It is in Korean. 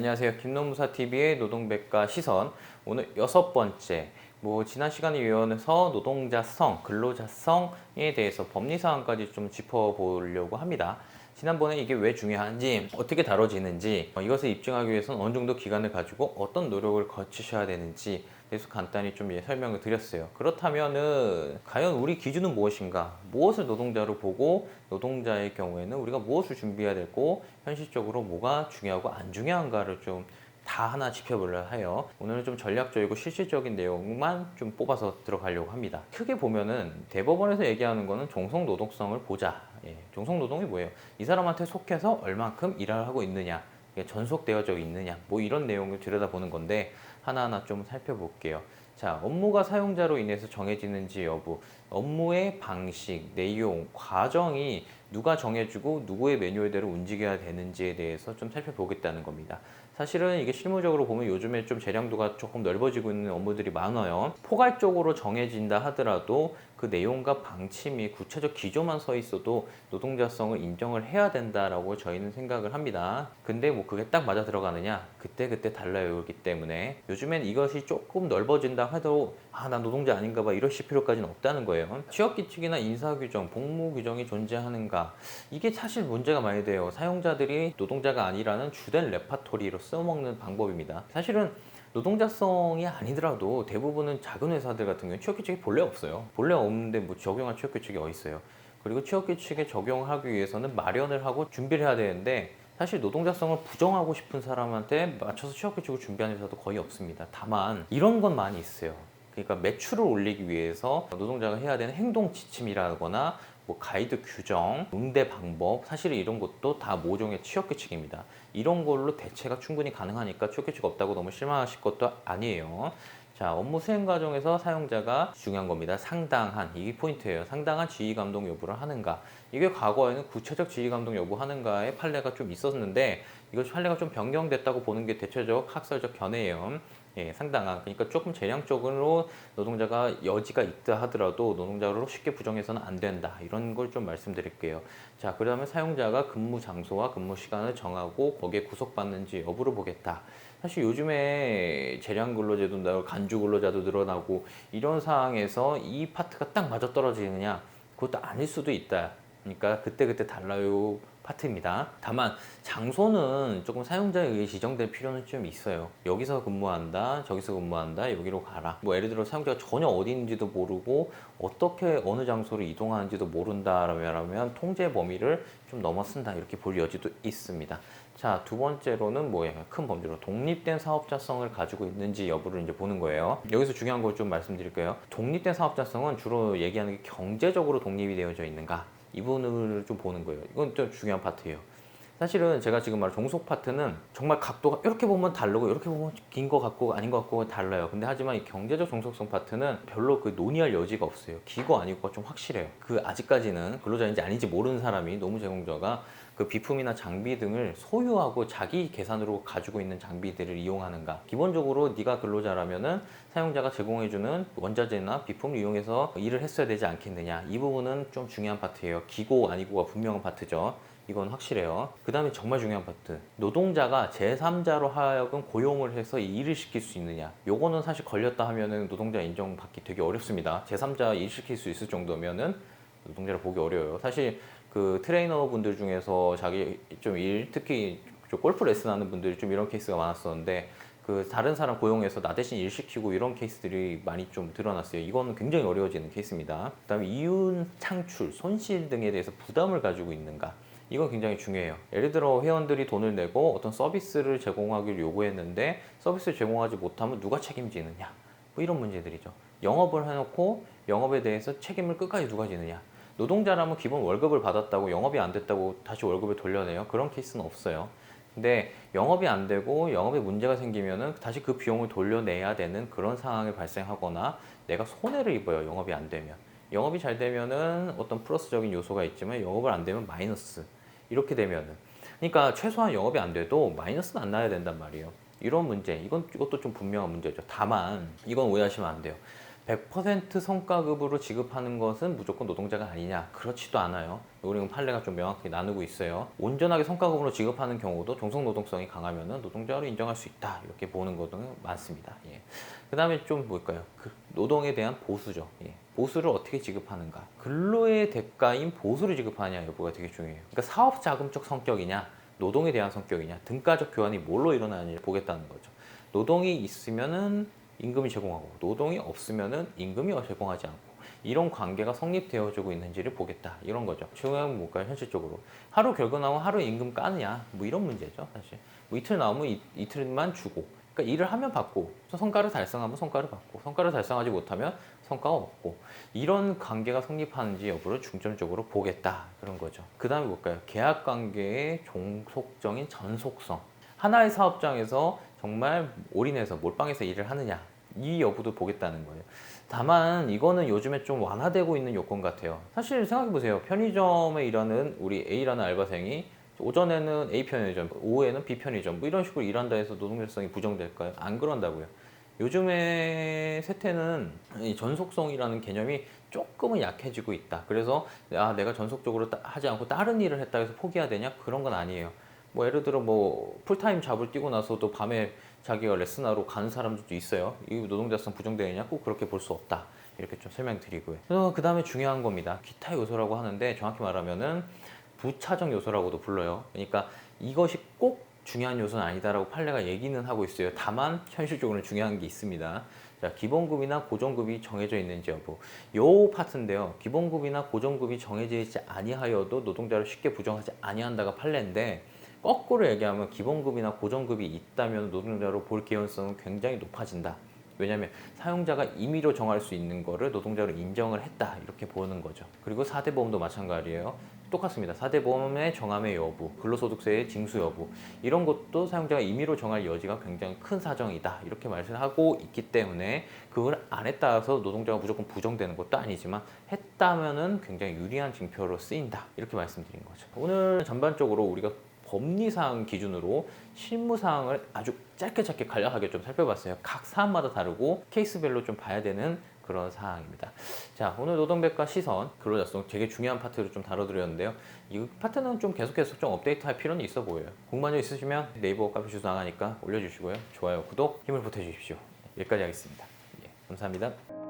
안녕하세요. 김노무사TV의 노동백과 시선. 오늘 6번째. 지난 시간에 이어서 노동자성, 근로자성에 대해서 법리사항까지 좀 짚어보려고 합니다. 지난번에 이게 왜 중요한지, 어떻게 다뤄지는지, 이것을 입증하기 위해서는 어느 정도 기간을 가지고 어떤 노력을 거치셔야 되는지 대해서 간단히 좀 설명을 드렸어요. 그렇다면은 과연 우리 기준은 무엇인가? 무엇을 노동자로 보고 노동자의 경우에는 우리가 무엇을 준비해야 되고 현실적으로 뭐가 중요하고 안 중요한가를 좀 다 하나 짚어보려 해요. 오늘은 좀 전략적이고 실질적인 내용만 좀 뽑아서 들어가려고 합니다. 크게 보면은 대법원에서 얘기하는 거는 종속 노동성을 보자. 종속 노동이 뭐예요? 이 사람한테 속해서 얼만큼 일을 하고 있느냐, 이게 전속되어져 있느냐, 이런 내용을 들여다보는 건데 하나하나 좀 살펴볼게요. 자, 업무가 사용자로 인해서 정해지는지 여부, 업무의 방식, 내용, 과정이 누가 정해주고 누구의 매뉴얼대로 움직여야 되는지에 대해서 좀 살펴보겠다는 겁니다. 사실은 이게 실무적으로 보면 요즘에 좀 재량도가 조금 넓어지고 있는 업무들이 많아요. 포괄적으로 정해진다 하더라도 그 내용과 방침이 구체적 기조만 서 있어도 노동자성을 인정을 해야 된다라고 저희는 생각을 합니다. 근데 그게 딱 맞아 들어가느냐? 그때그때 달라요. 그렇기 때문에 요즘엔 이것이 조금 넓어진다 해도 난 노동자 아닌가 봐 이러실 필요까지는 없다는 거예요. 취업규칙이나 인사규정, 복무규정이 존재하는가? 이게 사실 문제가 많이 돼요. 사용자들이 노동자가 아니라는 주된 레파토리로 써먹는 방법입니다. 사실은 노동자성이 아니더라도 대부분은 작은 회사들 같은 경우는 취업규칙이 본래 없어요. 본래 없는데 적용할 취업규칙이 어디 있어요. 그리고 취업규칙에 적용하기 위해서는 마련을 하고 준비를 해야 되는데 사실 노동자성을 부정하고 싶은 사람한테 맞춰서 취업규칙을 준비하는 회사도 거의 없습니다. 다만 이런 건 많이 있어요. 그러니까 매출을 올리기 위해서 노동자가 해야 되는 행동 지침이라거나 가이드 규정, 응대 방법, 사실 이런 것도 다 모종의 취업규칙입니다. 이런 걸로 대체가 충분히 가능하니까 취업규칙 없다고 너무 실망하실 것도 아니에요. 자, 업무 수행 과정에서 사용자가 중요한 겁니다. 상당한, 이게 포인트예요. 상당한 지휘 감독 여부를 하는가. 이게 과거에는 구체적 지휘 감독 여부 하는가의 판례가 좀 있었는데 이것이 판례가 좀 변경됐다고 보는 게 대체적 학설적 견해예요. 상당한, 그러니까 조금 재량적으로 노동자가 여지가 있다 하더라도 노동자로 쉽게 부정해서는 안 된다, 이런 걸 좀 말씀드릴게요. 자, 그 다음에 사용자가 근무 장소와 근무 시간을 정하고 거기에 구속받는지 여부를 보겠다. 사실 요즘에 재량 근로제도 나고 간주 근로자도 늘어나고 이런 상황에서 이 파트가 딱 맞아떨어지느냐, 그것도 아닐 수도 있다. 그러니까 그때그때 달라요 파트입니다. 다만 장소는 조금 사용자에 의해 지정될 필요는 좀 있어요. 여기서 근무한다, 저기서 근무한다, 여기로 가라. 예를 들어 사용자가 전혀 어디 있는지도 모르고 어떻게 어느 장소로 이동하는지도 모른다라면 통제 범위를 좀 넘어선다, 이렇게 볼 여지도 있습니다. 자, 두 번째로는 뭐예요? 큰 범주로 독립된 사업자성을 가지고 있는지 여부를 이제 보는 거예요. 여기서 중요한 걸 좀 말씀드릴게요. 독립된 사업자성은 주로 얘기하는 게 경제적으로 독립이 되어져 있는가, 이 부분을 좀 보는 거예요. 이건 좀 중요한 파트예요. 사실은 제가 지금 말한 종속 파트는 정말 각도가 이렇게 보면 다르고 이렇게 보면 긴 거 같고 아닌 거 같고 달라요. 근데 하지만 이 경제적 종속성 파트는 별로 논의할 여지가 없어요. 기고 아니고가 좀 확실해요. 아직까지는 근로자인지 아닌지 모르는 사람이, 노무 제공자가 비품이나 장비 등을 소유하고 자기 계산으로 가지고 있는 장비들을 이용하는가. 기본적으로 네가 근로자라면은 사용자가 제공해주는 원자재나 비품을 이용해서 일을 했어야 되지 않겠느냐. 이 부분은 좀 중요한 파트예요. 기고 아니고가 분명한 파트죠. 이건 확실해요. 그 다음에 정말 중요한 파트, 노동자가 제3자로 하여금 고용을 해서 일을 시킬 수 있느냐. 요거는 사실 걸렸다 하면은 노동자 인정받기 되게 어렵습니다. 제3자 일 시킬 수 있을 정도면은 노동자를 보기 어려워요. 사실 트레이너 분들 중에서 자기 좀 특히 골프 레슨 하는 분들이 좀 이런 케이스가 많았었는데 다른 사람 고용해서 나 대신 일 시키고 이런 케이스들이 많이 좀 드러났어요. 이거는 굉장히 어려워지는 케이스입니다. 그 다음에 이윤 창출, 손실 등에 대해서 부담을 가지고 있는가. 이건 굉장히 중요해요. 예를 들어 회원들이 돈을 내고 어떤 서비스를 제공하기를 요구했는데 서비스를 제공하지 못하면 누가 책임지느냐, 이런 문제들이죠. 영업을 해놓고 영업에 대해서 책임을 끝까지 누가 지느냐. 노동자라면 기본 월급을 받았다고 영업이 안 됐다고 다시 월급을 돌려내요? 그런 케이스는 없어요. 근데 영업이 안 되고 영업에 문제가 생기면은 다시 그 비용을 돌려내야 되는 그런 상황이 발생하거나 내가 손해를 입어요. 영업이 안 되면. 영업이 잘 되면은 어떤 플러스적인 요소가 있지만 영업을 안 되면 마이너스. 이렇게 되면은, 그러니까 최소한 영업이 안 돼도 마이너스는 안 나야 된단 말이에요. 이런 문제, 이것도 좀 분명한 문제죠. 다만 이건 오해하시면 안 돼요. 100% 성과급으로 지급하는 것은 무조건 노동자가 아니냐? 그렇지도 않아요. 우리는 판례가 좀 명확히 나누고 있어요. 온전하게 성과급으로 지급하는 경우도 종속 노동성이 강하면 노동자로 인정할 수 있다. 이렇게 보는 것도 많습니다. 예. 그 다음에 좀 뭘까요? 그 노동에 대한 보수죠. 예. 보수를 어떻게 지급하는가? 근로의 대가인 보수를 지급하느냐 여부가 되게 중요해요. 그러니까 사업 자금적 성격이냐, 노동에 대한 성격이냐, 등가적 교환이 뭘로 일어나는지 보겠다는 거죠. 노동이 있으면은 임금이 제공하고 노동이 없으면은 임금이 제공하지 않고 이런 관계가 성립되어지고 있는지를 보겠다 이런 거죠. 중요한 건 뭘까요? 현실적으로 하루 결근 나오면 하루 임금 까느냐 뭐 이런 문제죠. 사실 뭐 이틀 나오면 이틀만 주고, 그러니까 일을 하면 받고 성과를 달성하면 성과를 받고 성과를 달성하지 못하면 성과가 없고, 이런 관계가 성립하는지 여부를 중점적으로 보겠다 그런 거죠. 그 다음에 뭘까요? 계약 관계의 종속적인 전속성. 하나의 사업장에서 정말 올인해서 몰빵해서 일을 하느냐 이 여부도 보겠다는 거예요. 다만 이거는 요즘에 좀 완화되고 있는 요건 같아요. 사실 생각해보세요. 편의점에 일하는 우리 A라는 알바생이 오전에는 A 편의점, 오후에는 B 편의점 뭐 이런 식으로 일한다 해서 노동자성이 부정될까요? 안 그런다고요. 요즘의 세태는 이 전속성이라는 개념이 조금은 약해지고 있다. 그래서 내가 전속적으로 하지 않고 다른 일을 했다 해서 포기해야 되냐? 그런 건 아니에요. 뭐 예를 들어 뭐 풀타임 잡을 뛰고 나서도 밤에 자기가 레슨하러 가는 사람들도 있어요. 이 노동자성 부정되느냐? 꼭 그렇게 볼 수 없다. 이렇게 좀 설명드리고요. 그래서 그 다음에 중요한 겁니다. 기타 요소라고 하는데 정확히 말하면은 부차적 요소라고도 불러요. 그러니까 이것이 꼭 중요한 요소는 아니다라고 판례가 얘기는 하고 있어요. 다만 현실적으로는 중요한 게 있습니다. 자, 기본급이나 고정급이 정해져 있는지 여부. 요 파트인데요. 기본급이나 고정급이 정해져 있지 아니하여도 노동자를 쉽게 부정하지 아니한다가 판례인데, 거꾸로 얘기하면 기본급이나 고정급이 있다면 노동자로 볼 개연성은 굉장히 높아진다. 왜냐하면 사용자가 임의로 정할 수 있는 거를 노동자로 인정을 했다 이렇게 보는 거죠. 그리고 4대 보험도 마찬가지예요. 똑같습니다. 4대 보험의 정함의 여부, 근로소득세의 징수 여부 이런 것도 사용자가 임의로 정할 여지가 굉장히 큰 사정이다 이렇게 말씀하고 있기 때문에 그걸 안 했다 서 노동자가 무조건 부정되는 것도 아니지만 했다면은 굉장히 유리한 징표로 쓰인다 이렇게 말씀드린 거죠. 오늘 전반적으로 우리가 법리사항 기준으로 실무사항을 아주 짧게 간략하게 좀 살펴봤어요. 각 사안마다 다르고 케이스별로 좀 봐야 되는 그런 사항입니다. 자, 오늘 노동백과 시선, 근로자성 되게 중요한 파트를 좀 다뤄드렸는데요. 이 파트는 좀 계속해서 좀 업데이트할 필요는 있어 보여요. 궁금한 점 있으시면 네이버 카페 주소 나가니까 올려주시고요. 좋아요, 구독 힘을 보태주십시오. 여기까지 하겠습니다. 예, 감사합니다.